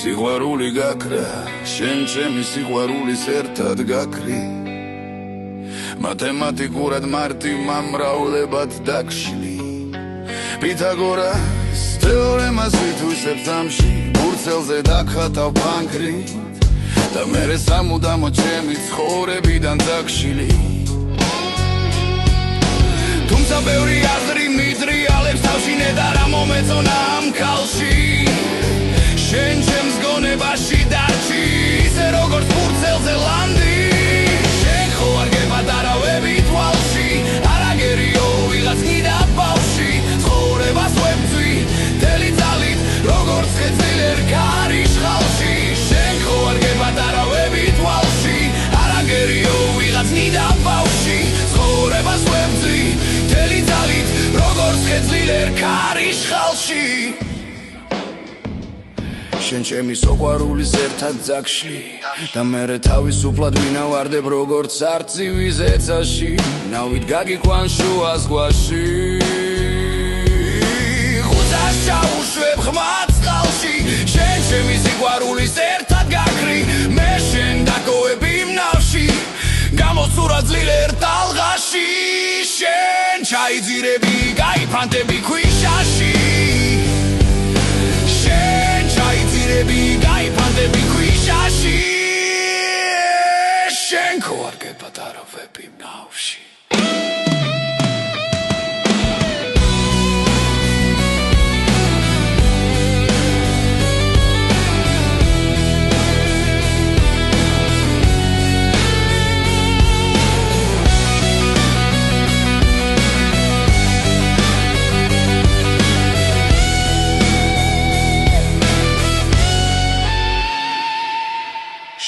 სიყვარული გაქრა, შენ ჩემი სიყვარულის ერთად გაქრი მათემატიკურად მარტივ მომრავლებად დაგშლი პითაგორას თეორემას ვითვისებ თამში ბურცელზე დაგხატავ ფანქრით და მერე სამუდამოდ ჩემი ცხოვრებიდან დაგშლი თუმცა ბევრი აზრი მიტრიალებს თავში ნეტ არა მომეწონა ამ ქალში შენ ჩემს გონებაში დარჩი ისე როგორც ბურცელზე ლანდი შენ ხო არ გეპატარავები თვალში არაგერიო ვიღაც კიდე ბავში ცხოვრებას ვებძვი მთელი ძალით როგორც ხეძილერ ქარის ხალში შენ ხო არ გეპატარავები თვალში არაგერიო ვიღაც კიდე ბავში ცხოვრებას ვებძვი მთელი ძალით როგორც ხეძილერ ქარის ხალში შენ ჩემი სიყვარულის ერთად ძაგში და მერე თავისუფლად ვინავარდებ როგორც არწივი ზეცაში ნავით გაგიყვან შუა ზღვაში ხუცას ჩაუშვებ ხმად წყალში შენ ჩემი სიყვარულის ერთად გაქრი მე შენ დაგოვები ნავში გამოსურა ძლიერ ტალღაში შენ ჩაიძირები გაიფანტები ქვიშაში გაიფანტები ქვიშაში შენ ხო არ გეპატარავები ნავში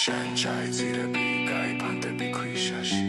შენ ჩაიძირები გაიფანტები ქვიშაში